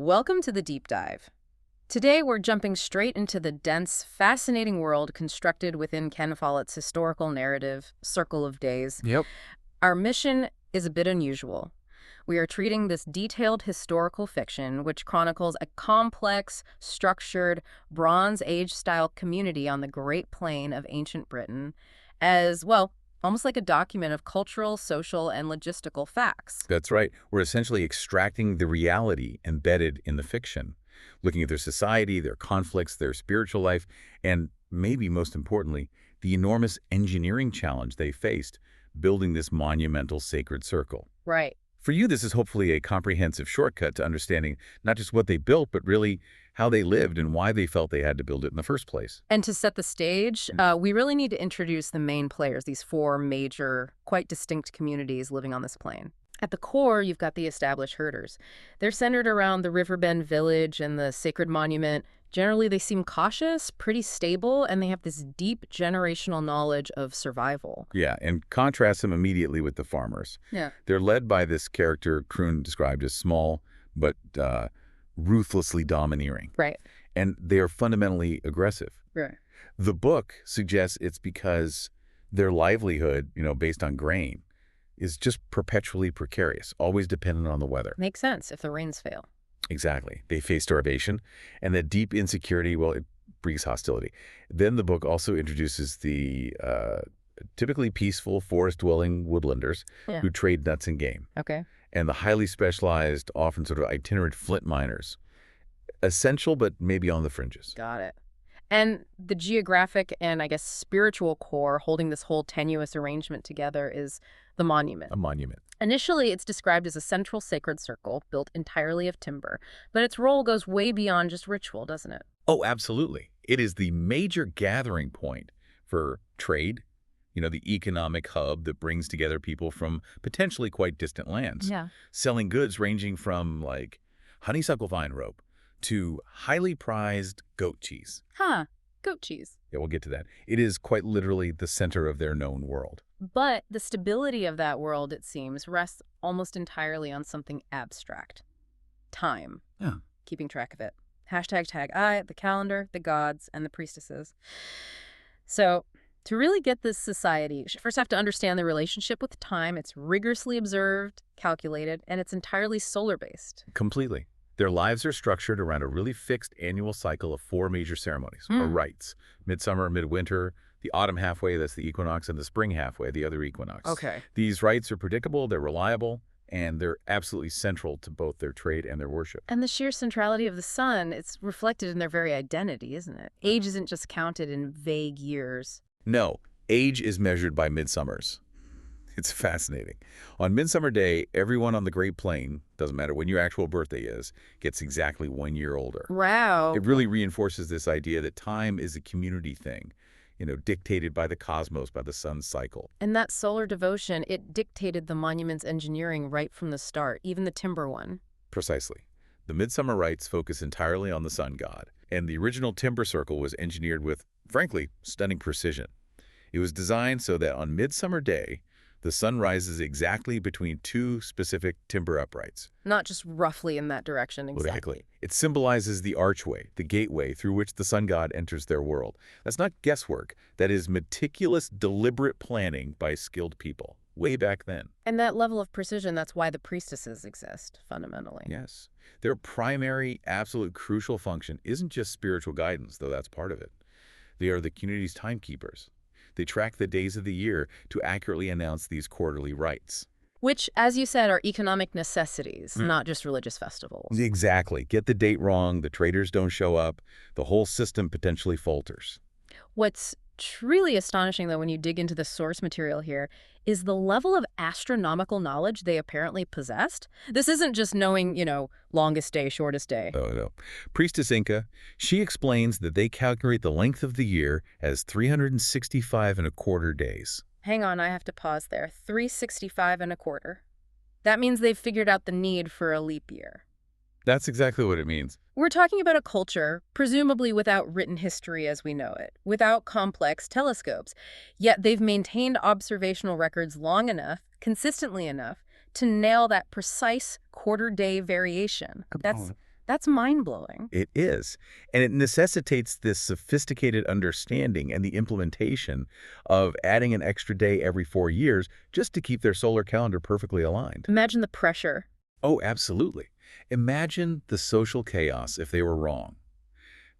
Welcome to the deep dive. Today we're jumping straight into the dense, fascinating world constructed within Ken Follett's historical narrative, Circle of Days. Yep. Our mission is a bit unusual. We are treating this detailed historical fiction, which chronicles a complex, structured, Bronze Age-style community on the Great Plain of ancient Britain, as, well, almost like a document of cultural, social, and logistical facts. That's right. We're essentially extracting the reality embedded in the fiction, looking at their society, their conflicts, their spiritual life, and maybe most importantly, the enormous engineering challenge they faced building this monumental sacred circle. Right. For you, this is hopefully a comprehensive shortcut to understanding not just what they built, but really how they lived and why they felt they had to build it in the first place. And to set the stage, we really need to introduce the main players, these four major, quite distinct communities living on this plain. At the core, you've got the established herders. They're centered around the Riverbend village and the sacred monument. Generally, they seem cautious, pretty stable, and they have this deep generational knowledge of survival. Yeah, and contrast them immediately with the farmers. Yeah. They're led by this character Kroon described as small, but ruthlessly domineering. Right. And they are fundamentally aggressive. Right. The book suggests it's because their livelihood, based on grain, is just perpetually precarious, always dependent on the weather. Makes sense if the rains fail. Exactly. They face starvation, and that deep insecurity, well, it breeds hostility. Then the book also introduces the typically peaceful, forest-dwelling woodlanders Yeah. who trade nuts and game, Okay. and the highly specialized, often sort of itinerant flint miners. Essential, but maybe on the fringes. Got it. And the geographic and, I guess, spiritual core holding this whole tenuous arrangement together is the monument. A monument. Initially, it's described as a central sacred circle built entirely of timber, but its role goes way beyond just ritual, doesn't it? Oh, absolutely. It is the major gathering point for trade, the economic hub that brings together people from potentially quite distant lands, Yeah. selling goods ranging from, like, honeysuckle vine rope to highly prized goat cheese. Huh. Goat cheese. Yeah, we'll get to that. It is quite literally the center of their known world. But the stability of that world, it seems, rests almost entirely on something abstract. Time. Yeah. Keeping track of it. #tag the calendar, the gods, and the priestesses. So, to really get this society, you should first have to understand the relationship with time. It's rigorously observed, calculated, and it's entirely solar-based. Completely. Their lives are structured around a really fixed annual cycle of 4 major ceremonies, or rites. Midsummer, midwinter, the autumn halfway, that's the equinox, and the spring halfway, the other equinox. Okay. These rites are predictable, they're reliable, and they're absolutely central to both their trade and their worship. And the sheer centrality of the sun, it's reflected in their very identity, isn't it? Age isn't just counted in vague years. No, age is measured by midsummers. It's fascinating. On Midsummer Day, everyone on the Great Plain, doesn't matter when your actual birthday is, gets exactly 1 year older. Wow. It really reinforces this idea that time is a community thing, dictated by the cosmos, by the sun's cycle. And that solar devotion, it dictated the monument's engineering right from the start, even the timber one. Precisely. The midsummer rites focus entirely on the sun god, and the original timber circle was engineered with, frankly, stunning precision. It was designed so that on Midsummer Day, the sun rises exactly between 2 specific timber uprights. Not just roughly in that direction, exactly. It symbolizes the archway, the gateway through which the sun god enters their world. That's not guesswork. That is meticulous, deliberate planning by skilled people, way back then. And that level of precision, that's why the priestesses exist, fundamentally. Yes. Their primary, absolute crucial function isn't just spiritual guidance, though that's part of it. They are the community's timekeepers. They track the days of the year to accurately announce these quarterly rites. Which, as you said, are economic necessities, not just religious festivals. Exactly. Get the date wrong, the traders don't show up, the whole system potentially falters. What's truly astonishing, though, when you dig into the source material here, is the level of astronomical knowledge they apparently possessed. This isn't just knowing, longest day, shortest day. Oh, no. Priestess Inca, she explains that they calculate the length of the year as 365 and a quarter days. Hang on, I have to pause there. 365 and a quarter. That means they've figured out the need for a leap year. That's exactly what it means. We're talking about a culture, presumably without written history as we know it, without complex telescopes. Yet they've maintained observational records long enough, consistently enough, to nail that precise quarter-day variation. That's That's mind-blowing. It is. And it necessitates this sophisticated understanding and the implementation of adding an extra day every 4 years just to keep their solar calendar perfectly aligned. Imagine the pressure. Oh, absolutely. Imagine the social chaos if they were wrong.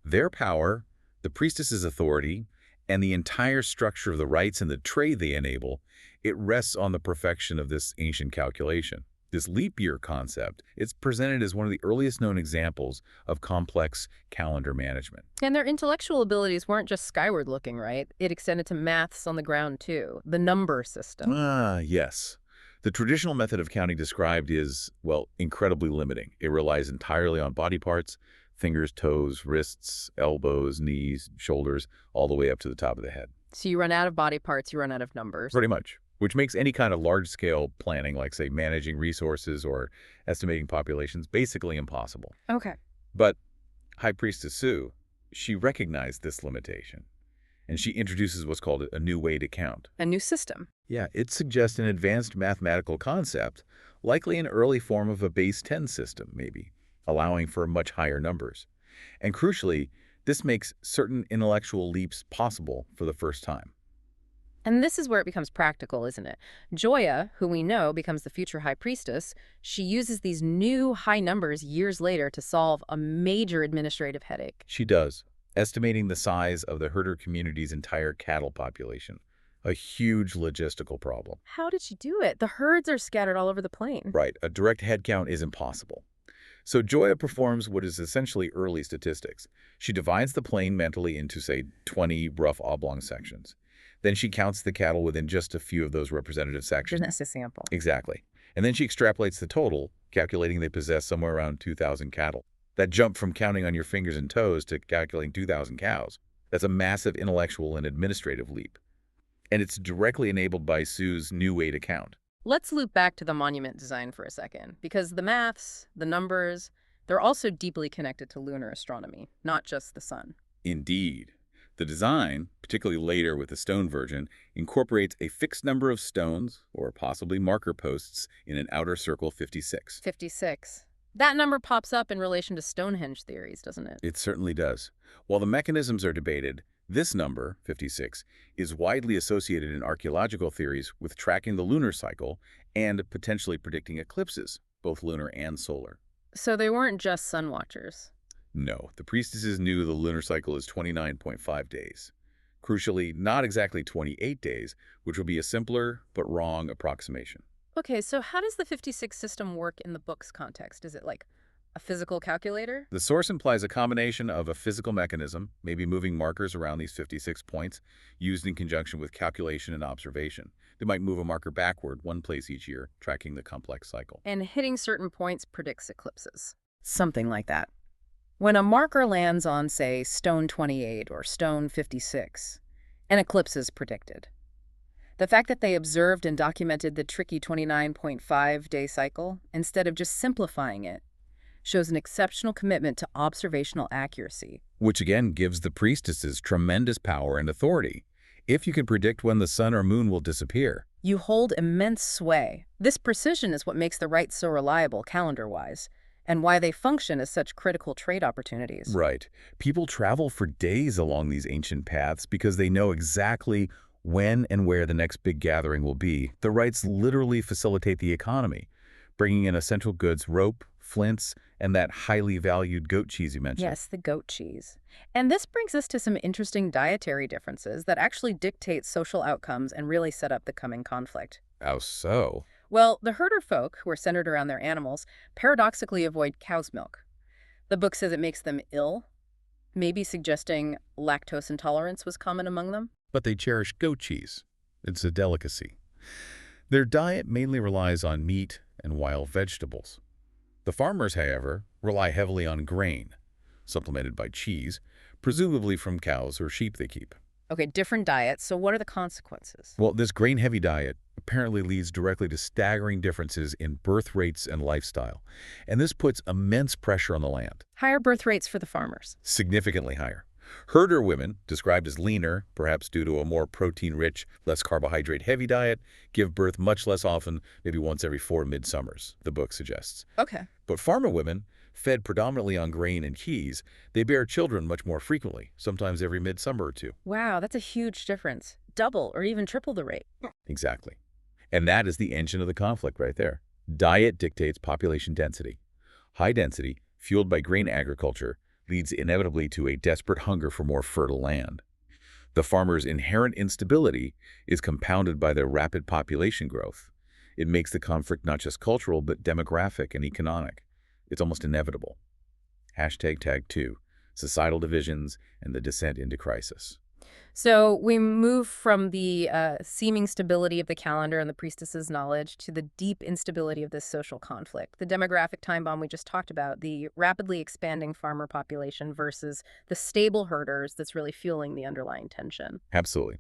Their power, the priestess's authority, and the entire structure of the rites and the trade they enable, it rests on the perfection of this ancient calculation. This leap year concept, it's presented as one of the earliest known examples of complex calendar management. And their intellectual abilities weren't just skyward looking, right? It extended to maths on the ground, too. The number system. Yes. The traditional method of counting described is, well, incredibly limiting. It relies entirely on body parts, fingers, toes, wrists, elbows, knees, shoulders, all the way up to the top of the head. So you run out of body parts, you run out of numbers. Pretty much. Which makes any kind of large-scale planning, like, say, managing resources or estimating populations, basically impossible. Okay. But High Priestess Sue, she recognized this limitation, and she introduces what's called a new way to count. A new system. Yeah, it suggests an advanced mathematical concept, likely an early form of a base 10 system, maybe, allowing for much higher numbers. And crucially, this makes certain intellectual leaps possible for the first time. And this is where it becomes practical, isn't it? Joia, who we know becomes the future high priestess, she uses these new high numbers years later to solve a major administrative headache. She does, estimating the size of the herder community's entire cattle population, a huge logistical problem. How did she do it? The herds are scattered all over the plain. Right, a direct head count is impossible. So Joia performs what is essentially early statistics. She divides the plain mentally into, say, 20 rough oblong sections. Then she counts the cattle within just a few of those representative sections. That's a sample. Exactly. And then she extrapolates the total, calculating they possess somewhere around 2,000 cattle. That jump from counting on your fingers and toes to calculating 2,000 cows, that's a massive intellectual and administrative leap. And it's directly enabled by Sue's new way to count. Let's loop back to the monument design for a second, because the maths, the numbers, they're also deeply connected to lunar astronomy, not just the sun. Indeed. The design, particularly later with the stone version, incorporates a fixed number of stones, or possibly marker posts, in an outer circle 56. 56. That number pops up in relation to Stonehenge theories, doesn't it? It certainly does. While the mechanisms are debated, this number, 56, is widely associated in archaeological theories with tracking the lunar cycle and potentially predicting eclipses, both lunar and solar. So they weren't just sun watchers. No, the priestesses knew the lunar cycle is 29.5 days. Crucially, not exactly 28 days, which would be a simpler but wrong approximation. Okay, so how does the 56 system work in the book's context? Is it like a physical calculator? The source implies a combination of a physical mechanism, maybe moving markers around these 56 points, used in conjunction with calculation and observation. They might move a marker backward one place each year, tracking the complex cycle. And hitting certain points predicts eclipses. Something like that. When a marker lands on, say, stone 28 or stone 56, an eclipse is predicted. The fact that they observed and documented the tricky 29.5-day cycle, instead of just simplifying it, shows an exceptional commitment to observational accuracy. Which again gives the priestesses tremendous power and authority. If you can predict when the sun or moon will disappear, You hold immense sway. This precision is what makes the rites so reliable calendar-wise, and why they function as such critical trade opportunities. right, people travel for days along these ancient paths because they know exactly when and where the next big gathering will be. The rites literally facilitate the economy, bringing in essential goods, rope, flints, and that highly valued goat cheese you mentioned. Yes, the goat cheese. And this brings us to some interesting dietary differences that actually dictate social outcomes and really set up the coming conflict. How so? Well, the herder folk, who are centered around their animals, paradoxically avoid cow's milk. The book says it makes them ill, maybe suggesting lactose intolerance was common among them. But they cherish goat cheese. It's a delicacy. Their diet mainly relies on meat and wild vegetables. The farmers, however, rely heavily on grain, supplemented by cheese, presumably from cows or sheep they keep. Okay, different diets, so what are the consequences? Well, this grain-heavy diet apparently leads directly to staggering differences in birth rates and lifestyle, and this puts immense pressure on the land. Higher birth rates for the farmers. Significantly higher. Herder women, described as leaner, perhaps due to a more protein-rich, less carbohydrate-heavy diet, give birth much less often, maybe once every 4 midsummers, the book suggests. Okay. But farmer women Fed predominantly on grain and keys, they bear children much more frequently, sometimes every midsummer or two. Wow, that's a huge difference. Double or even triple the rate. Exactly. And that is the engine of the conflict right there. Diet dictates population density. High density, fueled by grain agriculture, leads inevitably to a desperate hunger for more fertile land. The farmer's inherent instability is compounded by their rapid population growth. It makes the conflict not just cultural, but demographic and economic. It's almost inevitable. Hashtag tag 2, societal divisions and the descent into crisis. So we move from the seeming stability of the calendar and the priestess's knowledge to the deep instability of this social conflict. The demographic time bomb we just talked about, the rapidly expanding farmer population versus the stable herders that's really fueling the underlying tension. Absolutely.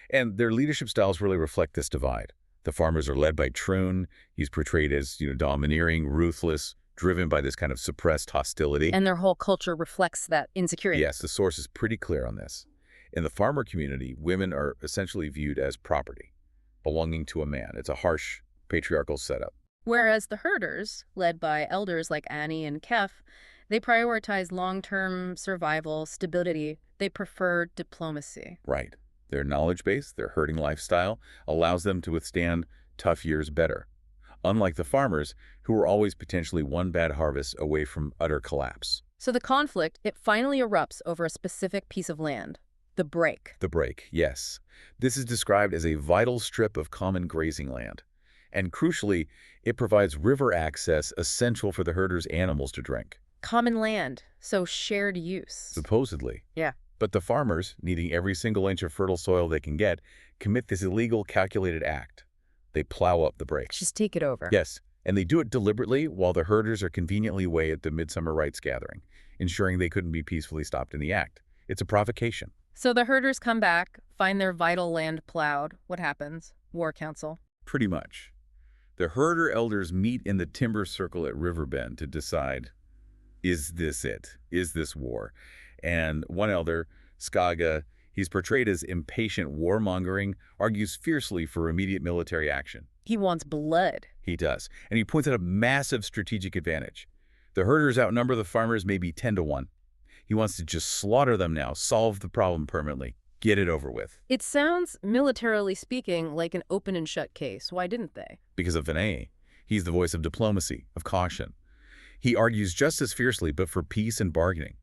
And their leadership styles really reflect this divide. The farmers are led by Troon. He's portrayed as, domineering, ruthless, driven by this kind of suppressed hostility. And their whole culture reflects that insecurity. Yes, the source is pretty clear on this. In the farmer community, women are essentially viewed as property, belonging to a man. It's a harsh, patriarchal setup. Whereas the herders, led by elders like Annie and Kef, they prioritize long-term survival, stability. They prefer diplomacy. Right. Their knowledge base, their herding lifestyle, allows them to withstand tough years better. Unlike the farmers, who are always potentially one bad harvest away from utter collapse. So the conflict, it finally erupts over a specific piece of land. The break. The break, yes. This is described as a vital strip of common grazing land. And crucially, it provides river access essential for the herder's animals to drink. Common land, so shared use. Supposedly. Yeah. But the farmers, needing every single inch of fertile soil they can get, commit this illegal, calculated act. They plow up the break. Just take it over. Yes, and they do it deliberately while the herders are conveniently away at the midsummer rites gathering, ensuring they couldn't be peacefully stopped in the act. It's a provocation. So the herders come back, find their vital land plowed. What happens? War council. Pretty much. The herder elders meet in the timber circle at Riverbend to decide, is this it? Is this war? And one elder, Skaga, he's portrayed as impatient warmongering, argues fiercely for immediate military action. He wants blood. He does. And he points out a massive strategic advantage. The herders outnumber the farmers maybe 10-1. He wants to just slaughter them now, solve the problem permanently, get it over with. It sounds, militarily speaking, like an open and shut case. Why didn't they? Because of Vinay. He's the voice of diplomacy, of caution. He argues just as fiercely, but for peace and bargaining.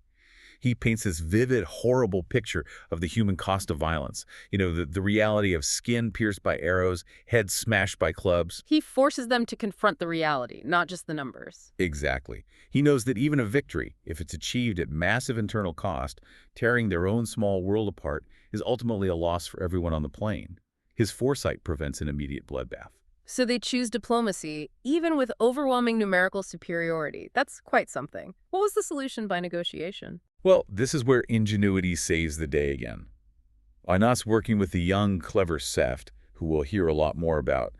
He paints this vivid, horrible picture of the human cost of violence. The reality of skin pierced by arrows, heads smashed by clubs. He forces them to confront the reality, not just the numbers. Exactly. He knows that even a victory, if it's achieved at massive internal cost, tearing their own small world apart, is ultimately a loss for everyone on the plain. His foresight prevents an immediate bloodbath. So they choose diplomacy, even with overwhelming numerical superiority. That's quite something. What was the solution by negotiation? Well, this is where ingenuity saves the day again. Anas working with the young, clever Seft, who we'll hear a lot more about,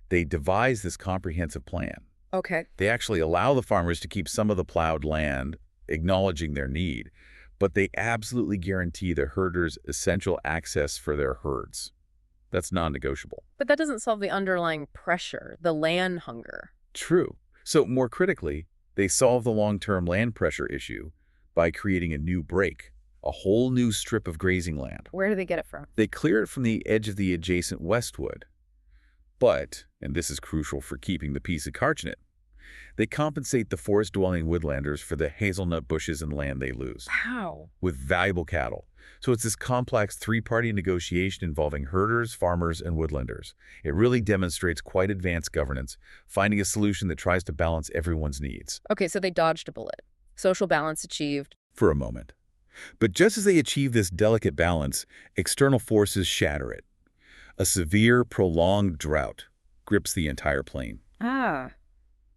they devise this comprehensive plan. Okay. They actually allow the farmers to keep some of the plowed land, acknowledging their need, but they absolutely guarantee the herders essential access for their herds. That's non-negotiable. But that doesn't solve the underlying pressure, the land hunger. True. So more critically, they solve the long-term land pressure issue by creating a new break, a whole new strip of grazing land. Where do they get it from? They clear it from the edge of the adjacent westwood. But, and this is crucial for keeping the peace at Karchnet, they compensate the forest-dwelling woodlanders for the hazelnut bushes and land they lose. How? With valuable cattle. So it's this complex three-party negotiation involving herders, farmers, and woodlanders. It really demonstrates quite advanced governance, finding a solution that tries to balance everyone's needs. Okay, so they dodged a bullet. Social balance achieved. For a moment. But just as they achieve this delicate balance, external forces shatter it. A severe, prolonged drought grips the entire plain. Ah,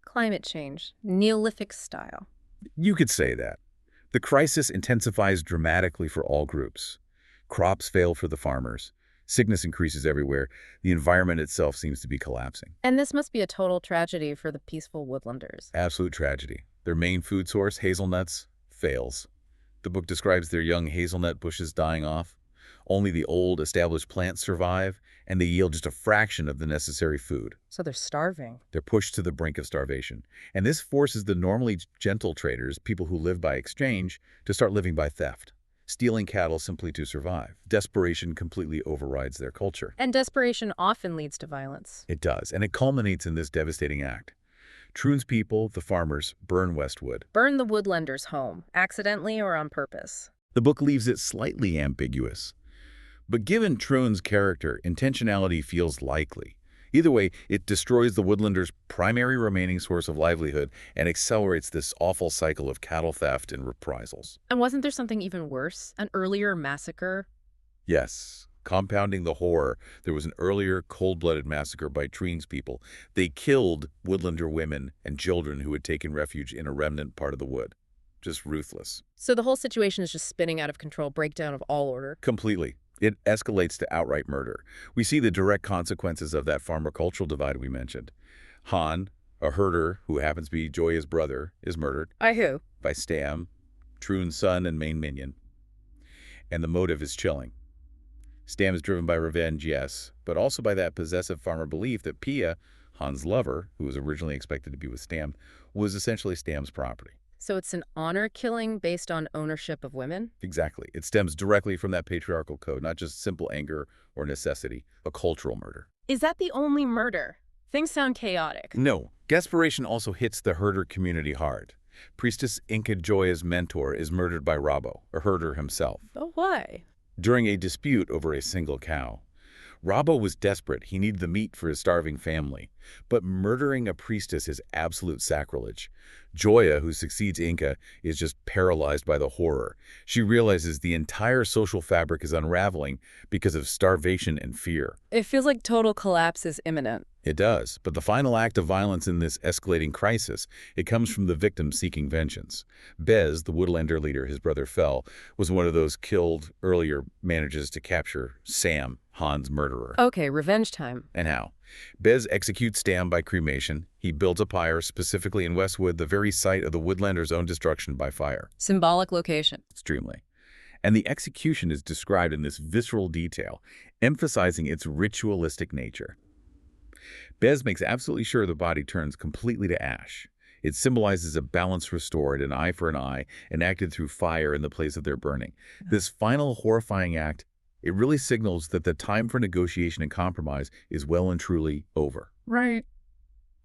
climate change, Neolithic style. You could say that. The crisis intensifies dramatically for all groups. Crops fail for the farmers. Sickness increases everywhere. The environment itself seems to be collapsing. And this must be a total tragedy for the peaceful woodlanders. Absolute tragedy. Their main food source, hazelnuts, fails. The book describes their young hazelnut bushes dying off. Only the old, established plants survive, and they yield just a fraction of the necessary food. So they're starving. They're pushed to the brink of starvation. And this forces the normally gentle traders, people who live by exchange, to start living by theft, stealing cattle simply to survive. Desperation completely overrides their culture. And desperation often leads to violence. It does, and it culminates in this devastating act. Troon's people, the farmers, burn Westwood. Burn the woodlanders' home, accidentally or on purpose. The book leaves it slightly ambiguous. But given Troon's character, intentionality feels likely. Either way, it destroys the woodlanders' primary remaining source of livelihood and accelerates this awful cycle of cattle theft and reprisals. And wasn't there something even worse? An earlier massacre? Yes. Compounding the horror, there was an earlier cold-blooded massacre by Troon's people. They killed woodlander women and children who had taken refuge in a remnant part of the wood. Just ruthless. So the whole situation is just spinning out of control, breakdown of all order. Completely. It escalates to outright murder. We see the direct consequences of that farmer-cultural divide we mentioned. Han, a herder who happens to be Joia's brother, is murdered. By who? By Stam, Troon's son and main minion. And the motive is chilling. Stam is driven by revenge, yes, but also by that possessive farmer belief that Pia, Han's lover, who was originally expected to be with Stam, was essentially Stam's property. So it's an honor killing based on ownership of women? Exactly. It stems directly from that patriarchal code, not just simple anger or necessity, a cultural murder. Is that the only murder? Things sound chaotic. No. Desperation also hits the herder community hard. Priestess Inca Joia's mentor is murdered by Rabo, a herder himself, But why? during a dispute over a single cow. Rabo was desperate. He needed the meat for his starving family. But murdering a priestess is absolute sacrilege. Joia, who succeeds Inca, is just paralyzed by the horror. She realizes the entire social fabric is unraveling because of starvation and fear. It feels like total collapse is imminent. It does, but the final act of violence in this escalating crisis, it comes from the victim seeking vengeance. Bez, the woodlander leader his brother fell, was one of those killed earlier, manages to capture Sam, Han's murderer. Okay, revenge time. And how? Bez executes Stam by cremation. He builds a pyre specifically in Westwood, the very site of the woodlanders' own destruction by fire. Symbolic location. Extremely. And the execution is described in this visceral detail, emphasizing its ritualistic nature. Bez makes absolutely sure the body turns completely to ash. It symbolizes a balance restored, an eye for an eye, enacted through fire in the place of their burning. This final horrifying act, it really signals that the time for negotiation and compromise is well and truly over. Right.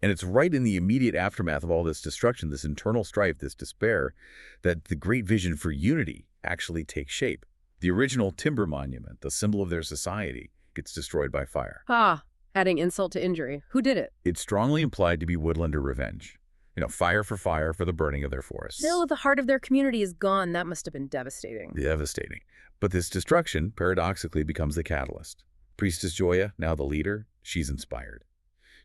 And it's right in the immediate aftermath of all this destruction, this internal strife, this despair, that the great vision for unity actually takes shape. The original timber monument, the symbol of their society, gets destroyed by fire. Ah, adding insult to injury. Who did it? It's strongly implied to be woodlander revenge. Fire for the burning of their forests. Still, the heart of their community is gone. That must have been devastating. Devastating. But this destruction, paradoxically, becomes the catalyst. Priestess Joia, now the leader, she's inspired.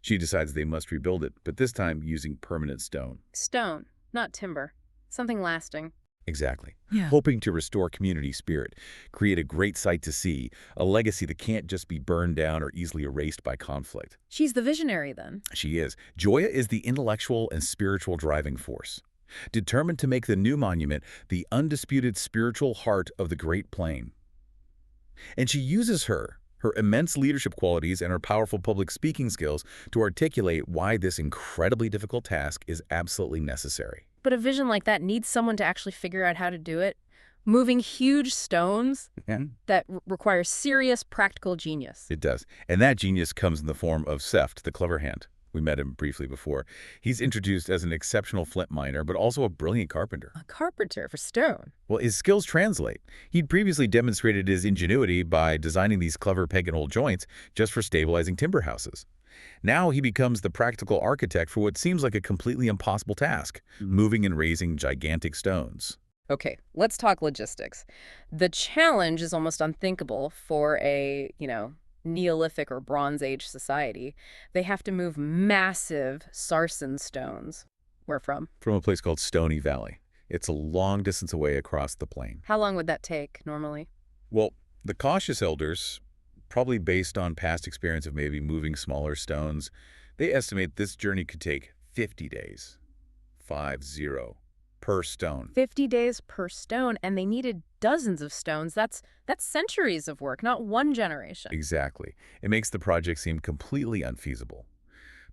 She decides they must rebuild it, but this time using permanent stone. Stone, not timber. Something lasting. Exactly. Yeah. Hoping to restore community spirit, create a great sight to see, a legacy that can't just be burned down or easily erased by conflict. She's the visionary, then. She is. Joia is the intellectual and spiritual driving force, determined to make the new monument the undisputed spiritual heart of the Great Plain. And she uses her immense leadership qualities and her powerful public speaking skills to articulate why this incredibly difficult task is absolutely necessary. But a vision like that needs someone to actually figure out how to do it. Moving huge stones that require serious practical genius. It does. And that genius comes in the form of Seft, the clever hand. We met him briefly before. He's introduced as an exceptional flint miner, but also a brilliant carpenter. A carpenter for stone. Well, his skills translate. He'd previously demonstrated his ingenuity by designing these clever peg-and-hole joints just for stabilizing timber houses. Now he becomes the practical architect for what seems like a completely impossible task, moving and raising gigantic stones. Okay, let's talk logistics. The challenge is almost unthinkable for a, Neolithic or Bronze Age society. They have to move massive sarsen stones. Where from? From a place called Stony Valley. It's a long distance away across the plain. How long would that take, normally? Well, the cautious elders, probably based on past experience of maybe moving smaller stones, they estimate this journey could take 50 days. 50. per stone. 50 days per stone, and they needed dozens of stones. That's centuries of work, not one generation. Exactly. It makes the project seem completely unfeasible.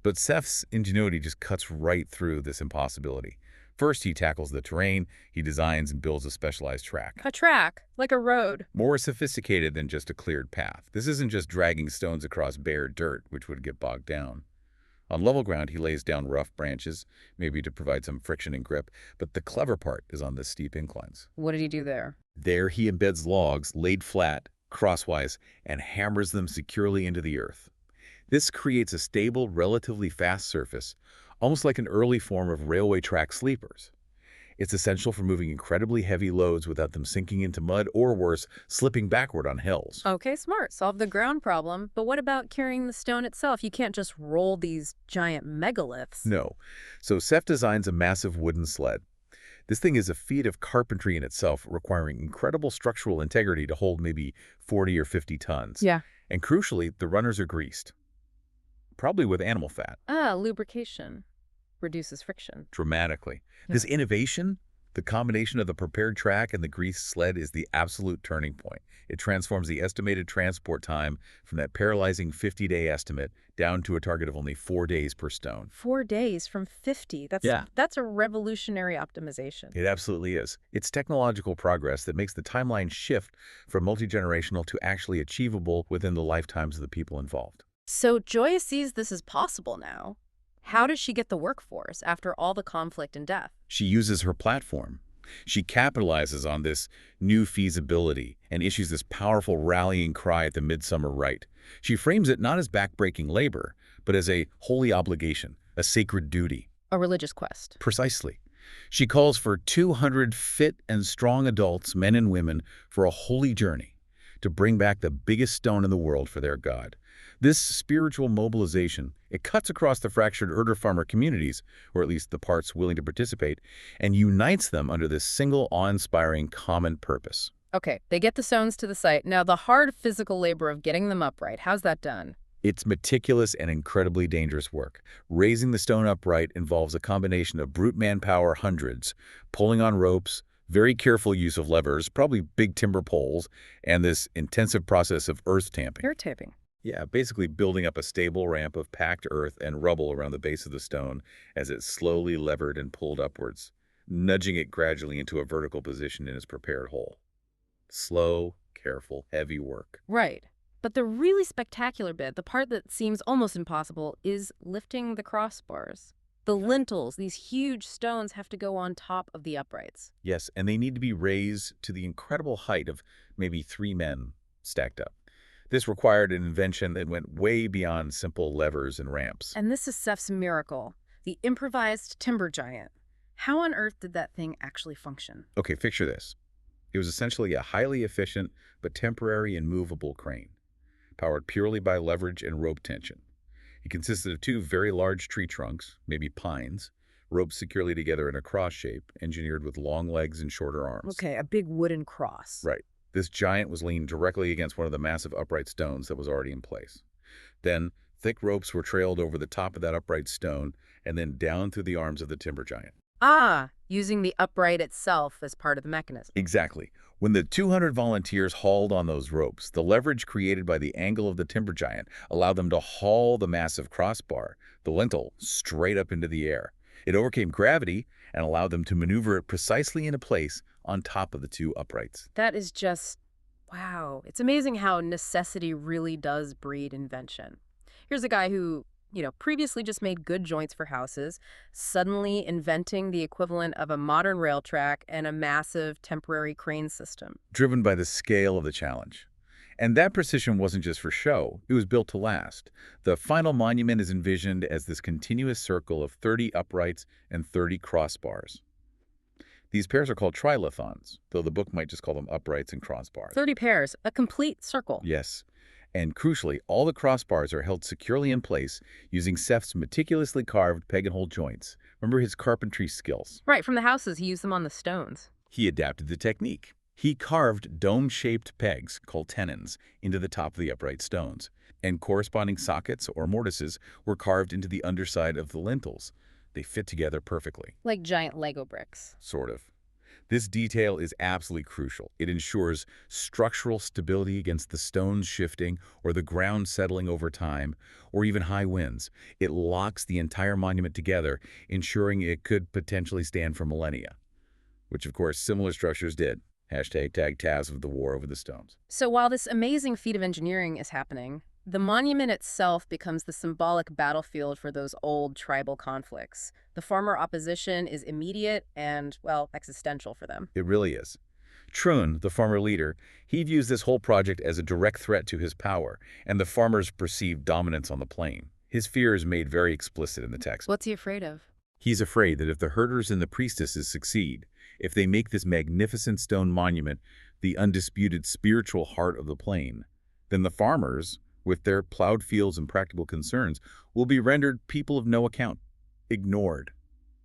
But Seft's ingenuity just cuts right through this impossibility. First, he tackles the terrain. He designs and builds a specialized track. A track, like a road. More sophisticated than just a cleared path. This isn't just dragging stones across bare dirt, which would get bogged down. On level ground, he lays down rough branches, maybe to provide some friction and grip, but the clever part is on the steep inclines. What did he do there? There he embeds logs laid flat, crosswise, and hammers them securely into the earth. This creates a stable, relatively fast surface, almost like an early form of railway track sleepers. It's essential for moving incredibly heavy loads without them sinking into mud or, worse, slipping backward on hills. Okay, smart. Solve the ground problem. But what about carrying the stone itself? You can't just roll these giant megaliths. No. So Seft designs a massive wooden sled. This thing is a feat of carpentry in itself, requiring incredible structural integrity to hold maybe 40 or 50 tons. Yeah. And crucially, the runners are greased. Probably with animal fat. Lubrication reduces friction. Dramatically. Yeah. This innovation, the combination of the prepared track and the greased sled, is the absolute turning point. It transforms the estimated transport time from that paralyzing 50-day estimate down to a target of only 4 days per stone. 4 days from 50. That's a revolutionary optimization. It absolutely is. It's technological progress that makes the timeline shift from multi-generational to actually achievable within the lifetimes of the people involved. So Joia sees this as possible now. How does she get the workforce after all the conflict and death? She uses her platform. She capitalizes on this new feasibility and issues this powerful rallying cry at the Midsummer Rite. She frames it not as backbreaking labor, but as a holy obligation, a sacred duty. A religious quest. Precisely. She calls for 200 fit and strong adults, men and women, for a holy journey to bring back the biggest stone in the world for their God. This spiritual mobilization, it cuts across the fractured herder-farmer communities, or at least the parts willing to participate, and unites them under this single awe-inspiring common purpose. Okay, they get the stones to the site. Now, the hard physical labor of getting them upright, how's that done? It's meticulous and incredibly dangerous work. Raising the stone upright involves a combination of brute manpower hundreds, pulling on ropes, very careful use of levers, probably big timber poles, and this intensive process of earth tamping. Earth tamping. Yeah, basically building up a stable ramp of packed earth and rubble around the base of the stone as it's slowly levered and pulled upwards, nudging it gradually into a vertical position in its prepared hole. Slow, careful, heavy work. Right. But the really spectacular bit, the part that seems almost impossible, is lifting the crossbars. The lintels, these huge stones, have to go on top of the uprights. Yes, and they need to be raised to the incredible height of maybe 3 men stacked up. This required an invention that went way beyond simple levers and ramps. And this is Seft's miracle, the improvised timber giant. How on earth did that thing actually function? Okay, picture this. It was essentially a highly efficient but temporary and movable crane, powered purely by leverage and rope tension. It consisted of 2 very large tree trunks, maybe pines, roped securely together in a cross shape, engineered with long legs and shorter arms. Okay, a big wooden cross. Right. This giant was leaned directly against one of the massive upright stones that was already in place. Then, thick ropes were trailed over the top of that upright stone and then down through the arms of the timber giant. Using the upright itself as part of the mechanism. Exactly. When the 200 volunteers hauled on those ropes, the leverage created by the angle of the timber giant allowed them to haul the massive crossbar, the lintel, straight up into the air. It overcame gravity and allowed them to maneuver it precisely into place on top of the 2 uprights. That is just, wow. It's amazing how necessity really does breed invention. Here's a guy who, previously just made good joints for houses, suddenly inventing the equivalent of a modern rail track and a massive temporary crane system. Driven by the scale of the challenge. And that precision wasn't just for show, it was built to last. The final monument is envisioned as this continuous circle of 30 uprights and 30 crossbars. These pairs are called trilithons, though the book might just call them uprights and crossbars. 30 pairs, a complete circle. Yes. And crucially, all the crossbars are held securely in place using Seft's meticulously carved peg and hole joints. Remember his carpentry skills? Right, from the houses, he used them on the stones. He adapted the technique. He carved dome-shaped pegs, called tenons, into the top of the upright stones, and corresponding sockets or mortises were carved into the underside of the lintels. They fit together perfectly, Like giant Lego bricks. sort of. This detail is absolutely crucial. It ensures structural stability against the stones shifting or the ground settling over time, or even high winds. It locks the entire monument together, ensuring it could potentially stand for millennia, which of course similar structures did. Hashtag tag Taz of the war over the stones. So while this amazing feat of engineering is happening, the monument itself becomes the symbolic battlefield for those old tribal conflicts. The farmer opposition is immediate and, well, existential for them. It really is. Trun, the farmer leader, he views this whole project as a direct threat to his power and the farmer's perceived dominance on the plain. His fear is made very explicit in the text. What's he afraid of? He's afraid that if the herders and the priestesses succeed, if they make this magnificent stone monument the undisputed spiritual heart of the plain, then the farmers, with their plowed fields and practical concerns, will be rendered people of no account, ignored,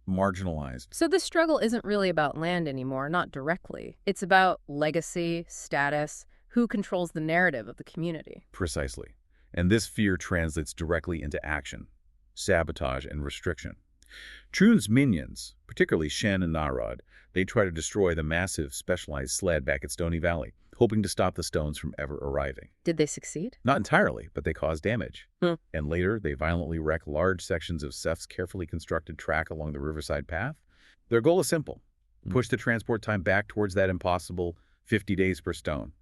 marginalized. So this struggle isn't really about land anymore, not directly. It's about legacy, status, who controls the narrative of the community. Precisely. And this fear translates directly into action, sabotage, and restriction. Trun's minions, particularly Shen and Narod, they try to destroy the massive specialized sled back at Stony Valley, hoping to stop the stones from ever arriving. Did they succeed? Not entirely, but they cause damage. Hmm. And later, they violently wreck large sections of Seft's carefully constructed track along the riverside path. Their goal is simple. Push the transport time back towards that impossible 50 days per stone.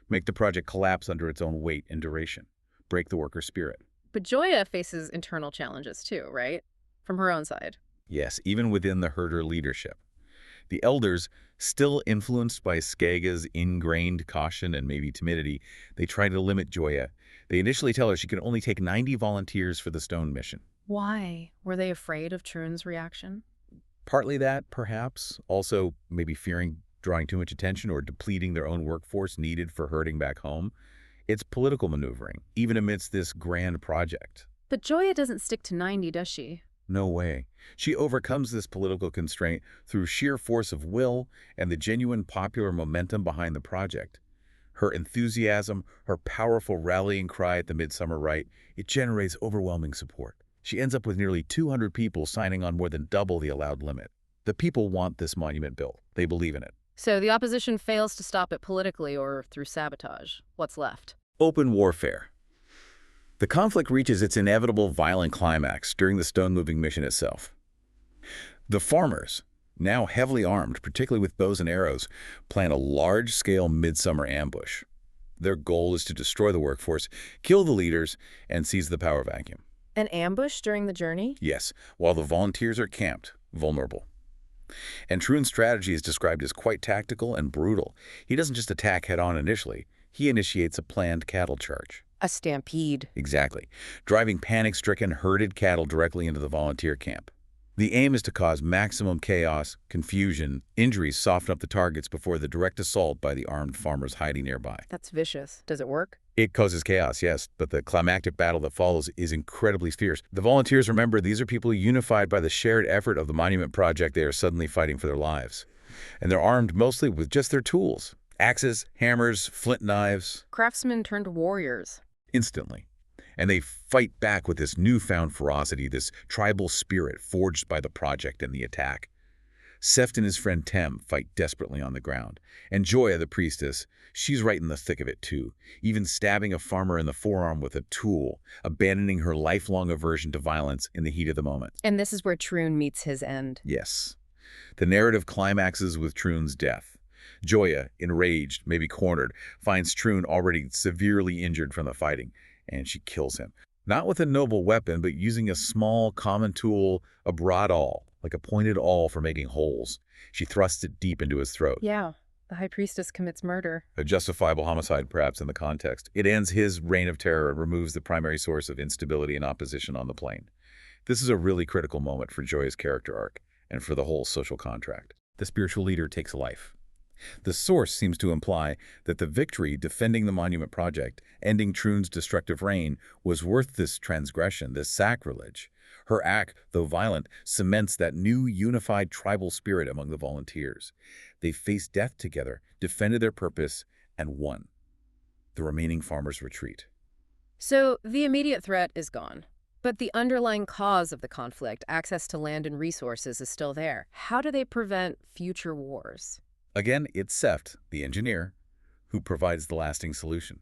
Make the project collapse under its own weight and duration. Break the worker's spirit. But Joia faces internal challenges too, right? From her own side. Yes, even within the herder leadership. The elders, still influenced by Skaga's ingrained caution and maybe timidity, they try to limit Joia. They initially tell her she can only take 90 volunteers for the stone mission. Why? Were they afraid of Trun's reaction? Partly that, perhaps. Also, maybe fearing drawing too much attention or depleting their own workforce needed for herding back home. It's political maneuvering, even amidst this grand project. But Joia doesn't stick to 90, does she? No way. She overcomes this political constraint through sheer force of will and the genuine popular momentum behind the project. Her enthusiasm, her powerful rallying cry at the Midsummer Rite, it generates overwhelming support. She ends up with nearly 200 people signing on more than double the allowed limit. The people want this monument built. They believe in it. So the opposition fails to stop it politically or through sabotage. What's left? Open warfare. The conflict reaches its inevitable violent climax during the stone-moving mission itself. The farmers, now heavily armed, particularly with bows and arrows, plan a large-scale midsummer ambush. Their goal is to destroy the workforce, kill the leaders, and seize the power vacuum. An ambush during the journey? Yes, while the volunteers are camped, vulnerable. And Trun's strategy is described as quite tactical and brutal. He doesn't just attack head-on initially. He initiates a planned cattle charge. A stampede. Exactly. Driving panic-stricken, herded cattle directly into the volunteer camp. The aim is to cause maximum chaos, confusion, injuries, soften up the targets before the direct assault by the armed farmers hiding nearby. That's vicious. Does it work? It causes chaos, yes, but the climactic battle that follows is incredibly fierce. The volunteers, remember, these are people unified by the shared effort of the monument project. They are suddenly fighting for their lives. And they're armed mostly with just their tools. Axes, hammers, flint knives. Craftsmen turned warriors. Instantly. And they fight back with this newfound ferocity, this tribal spirit forged by the project and the attack. Seft and his friend Tem fight desperately on the ground. And Joia, the priestess, she's right in the thick of it too, even stabbing a farmer in the forearm with a tool, abandoning her lifelong aversion to violence in the heat of the moment. And this is where Trun meets his end. Yes. The narrative climaxes with Trun's death. Joia, enraged, maybe cornered, finds Trun already severely injured from the fighting, and she kills him. Not with a noble weapon, but using a small, common tool, a broad awl, like a pointed awl for making holes. She thrusts it deep into his throat. Yeah, the high priestess commits murder. A justifiable homicide, perhaps, in the context. It ends his reign of terror and removes the primary source of instability and opposition on the plain. This is a really critical moment for Joia's character arc and for the whole social contract. The spiritual leader takes life. The source seems to imply that the victory defending the monument project, ending Trun's destructive reign, was worth this transgression, this sacrilege. Her act, though violent, cements that new unified tribal spirit among the volunteers. They faced death together, defended their purpose, and won. The remaining farmers retreat. So the immediate threat is gone. But the underlying cause of the conflict, access to land and resources, is still there. How do they prevent future wars? Again, it's Seft, the engineer, who provides the lasting solution.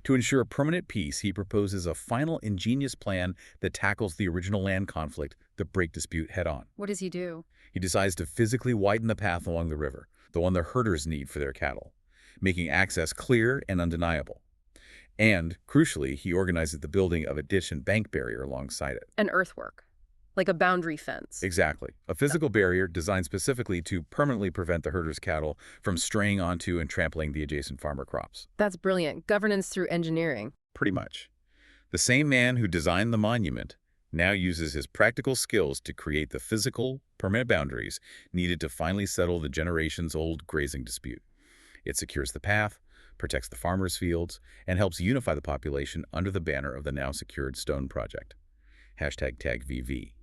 To ensure permanent peace, he proposes a final ingenious plan that tackles the original land conflict, the break dispute, head-on. What does he do? He decides to physically widen the path along the river, the one the herders need for their cattle, making access clear and undeniable. And, crucially, he organizes the building of a ditch and bank barrier alongside it. An earthwork, like a boundary fence. Exactly. A physical barrier designed specifically to permanently prevent the herders' cattle from straying onto and trampling the adjacent farmer crops. That's brilliant. Governance through engineering. Pretty much. The same man who designed the monument now uses his practical skills to create the physical, permanent boundaries needed to finally settle the generations-old grazing dispute. It secures the path, protects the farmers' fields, and helps unify the population under the banner of the now secured Stone Project. #TagVV.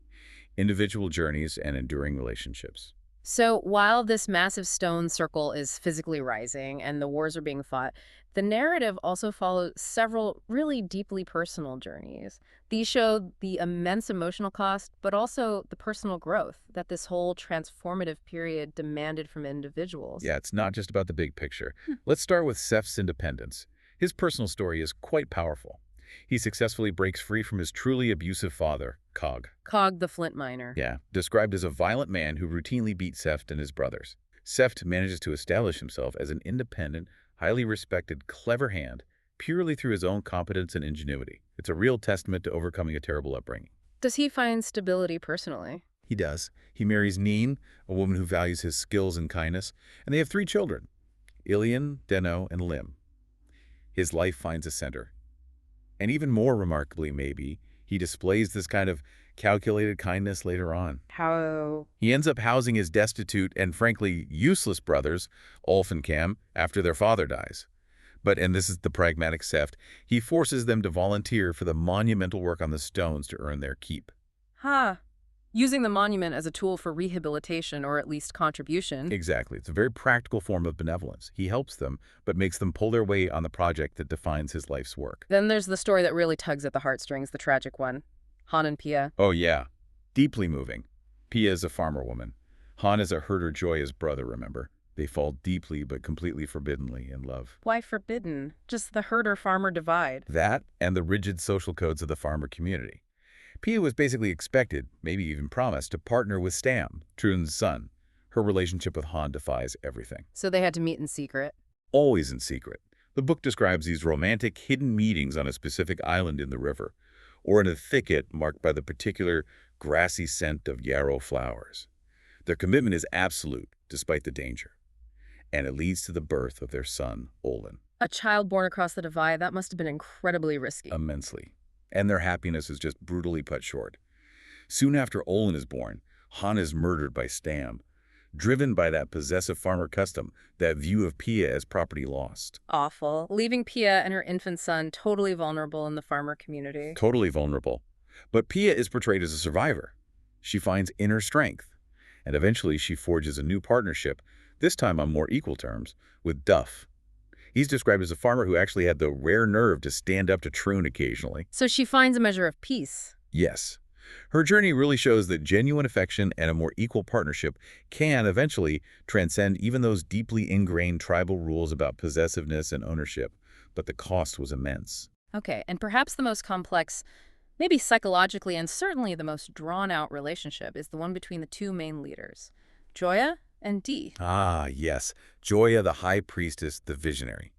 Individual journeys and enduring relationships. So while this massive stone circle is physically rising and the wars are being fought, the narrative also follows several really deeply personal journeys. These show the immense emotional cost, but also the personal growth that this whole transformative period demanded from individuals. Yeah, it's not just about the big picture. Let's start with Seft's independence. His personal story is quite powerful. He successfully breaks free from his truly abusive father, Cog the flint miner. Yeah, described as a violent man who routinely beat Seft and his brothers. Seft manages to establish himself as an independent, highly respected, clever hand, purely through his own competence and ingenuity. It's a real testament to overcoming a terrible upbringing. Does he find stability personally? He does. He marries Neen, a woman who values his skills and kindness, and they have 3 children, Ilian, Deno, and Lim. His life finds a center. And even more remarkably, maybe, he displays this kind of calculated kindness later on. How? He ends up housing his destitute and frankly useless brothers, Ulf and Cam, after their father dies. But, and this is the pragmatic Seft, he forces them to volunteer for the monumental work on the stones to earn their keep. Using the monument as a tool for rehabilitation or at least contribution. Exactly. It's a very practical form of benevolence. He helps them, but makes them pull their weight on the project that defines his life's work. Then there's the story that really tugs at the heartstrings, the tragic one. Han and Pia. Oh, yeah. Deeply moving. Pia is a farmer woman. Han is a herder Joia's brother, remember? They fall deeply but completely forbiddenly in love. Why forbidden? Just the herder-farmer divide. That and the rigid social codes of the farmer community. Pia was basically expected, maybe even promised, to partner with Stam, Trun's son. Her relationship with Han defies everything. So they had to meet in secret. Always in secret. The book describes these romantic, hidden meetings on a specific island in the river, or in a thicket marked by the particular grassy scent of yarrow flowers. Their commitment is absolute, despite the danger. And it leads to the birth of their son, Olin. A child born across the divide, that must have been incredibly risky. Immensely. And their happiness is just brutally cut short. Soon after Olin is born, Han is murdered by Stam, driven by that possessive farmer custom, that view of Pia as property lost. Awful. Leaving Pia and her infant son totally vulnerable in the farmer community. Totally vulnerable. But Pia is portrayed as a survivor. She finds inner strength, and eventually she forges a new partnership, this time on more equal terms, with Duff. He's described as a farmer who actually had the rare nerve to stand up to Trun occasionally. So she finds a measure of peace. Yes. Her journey really shows that genuine affection and a more equal partnership can eventually transcend even those deeply ingrained tribal rules about possessiveness and ownership, but the cost was immense. Okay, and perhaps the most complex, maybe psychologically and certainly the most drawn-out relationship is the one between the 2 main leaders, Joia and Dee. Ah, yes. Joia, the high priestess, the visionary.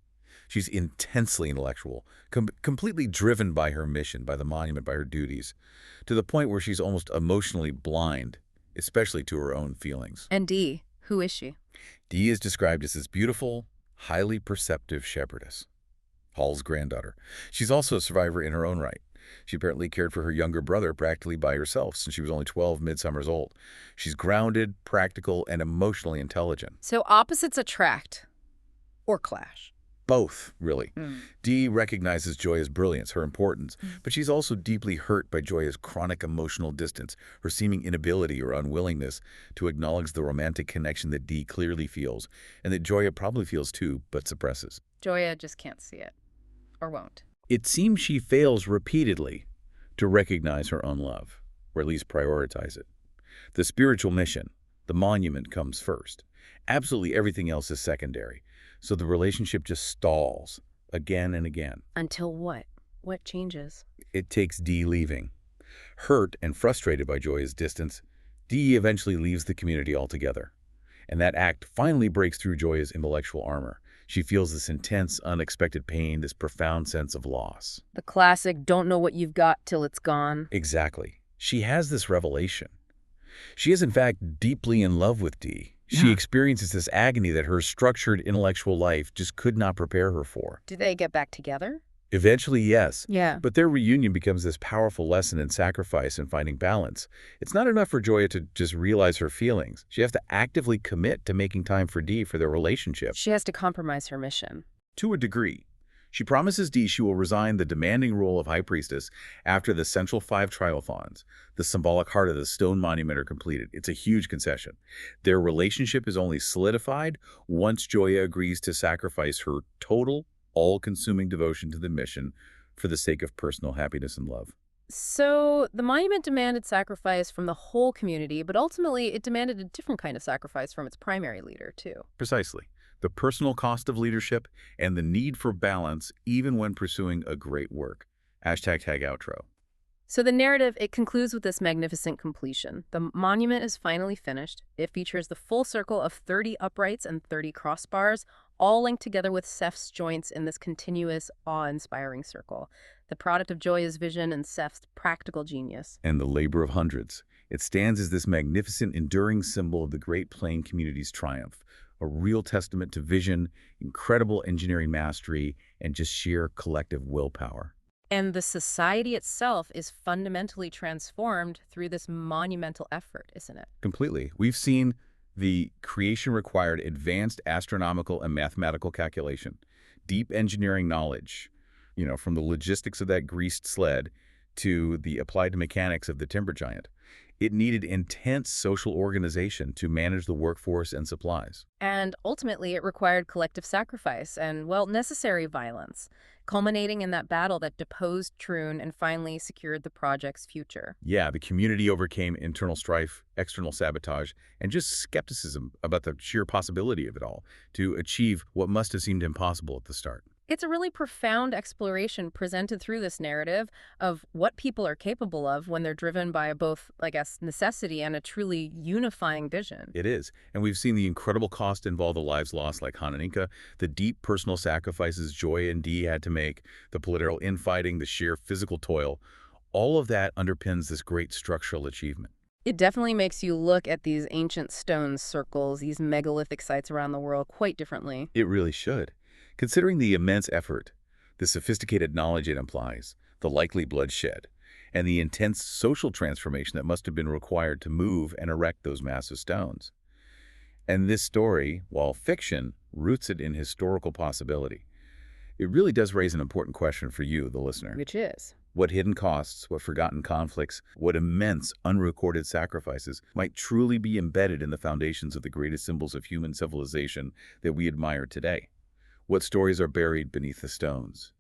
She's intensely intellectual, completely driven by her mission, by the monument, by her duties, to the point where she's almost emotionally blind, especially to her own feelings. And Dee, who is she? Dee is described as this beautiful, highly perceptive shepherdess, Hall's granddaughter. She's also a survivor in her own right. She apparently cared for her younger brother practically by herself since she was only 12 midsummers old. She's grounded, practical, and emotionally intelligent. So opposites attract or clash. Both, really. Dee recognizes Joia's brilliance, her importance, but she's also deeply hurt by Joia's chronic emotional distance, her seeming inability or unwillingness to acknowledge the romantic connection that Dee clearly feels, and that Joia probably feels too, but suppresses. Joia just can't see it. Or won't. It seems she fails repeatedly to recognize her own love, or at least prioritize it. The spiritual mission, the monument, comes first. Absolutely everything else is secondary. So the relationship just stalls again and again. Until what? What changes? It takes Dee leaving. Hurt and frustrated by Joia's distance, Dee eventually leaves the community altogether. And that act finally breaks through Joia's intellectual armor. She feels this intense, unexpected pain, this profound sense of loss. The classic, don't know what you've got till it's gone. Exactly. She has this revelation. She is, in fact, deeply in love with Dee. She experiences this agony that her structured intellectual life just could not prepare her for. Do they get back together? Eventually, yes. Yeah. But their reunion becomes this powerful lesson in sacrifice and finding balance. It's not enough for Joia to just realize her feelings. She has to actively commit to making time for Dee for their relationship. She has to compromise her mission. To a degree. She promises Dee she will resign the demanding role of High Priestess after the Central 5 Triothons, the symbolic heart of the stone monument, are completed. It's a huge concession. Their relationship is only solidified once Joia agrees to sacrifice her total, all-consuming devotion to the mission for the sake of personal happiness and love. So the monument demanded sacrifice from the whole community, but ultimately it demanded a different kind of sacrifice from its primary leader, too. Precisely. The personal cost of leadership and the need for balance even when pursuing a great work. #outro. So the narrative, it concludes with this magnificent completion. The monument is finally finished. It features the full circle of 30 uprights and 30 crossbars, all linked together with Seft's joints in this continuous, awe-inspiring circle. The product of Joia's vision and Seft's practical genius. And the labor of hundreds. It stands as this magnificent, enduring symbol of the Great Plain community's triumph, a real testament to vision, incredible engineering mastery, and just sheer collective willpower. And the society itself is fundamentally transformed through this monumental effort, isn't it? Completely. We've seen the creation required advanced astronomical and mathematical calculation, deep engineering knowledge, from the logistics of that greased sled to the applied mechanics of the timber giant. It needed intense social organization to manage the workforce and supplies. And ultimately, it required collective sacrifice and, well, necessary violence, culminating in that battle that deposed Troon and finally secured the project's future. Yeah, the community overcame internal strife, external sabotage, and just skepticism about the sheer possibility of it all to achieve what must have seemed impossible at the start. It's a really profound exploration presented through this narrative of what people are capable of when they're driven by both, I guess, necessity and a truly unifying vision. It is. And we've seen the incredible cost involved, the lives lost like Han and Inca, the deep personal sacrifices Joia and Dee had to make, the political infighting, the sheer physical toil. All of that underpins this great structural achievement. It definitely makes you look at these ancient stone circles, these megalithic sites around the world quite differently. It really should. Considering the immense effort, the sophisticated knowledge it implies, the likely bloodshed, and the intense social transformation that must have been required to move and erect those massive stones. And this story, while fiction, roots it in historical possibility. It really does raise an important question for you, the listener. Which is? What hidden costs, what forgotten conflicts, what immense unrecorded sacrifices might truly be embedded in the foundations of the greatest symbols of human civilization that we admire today? What stories are buried beneath the stones?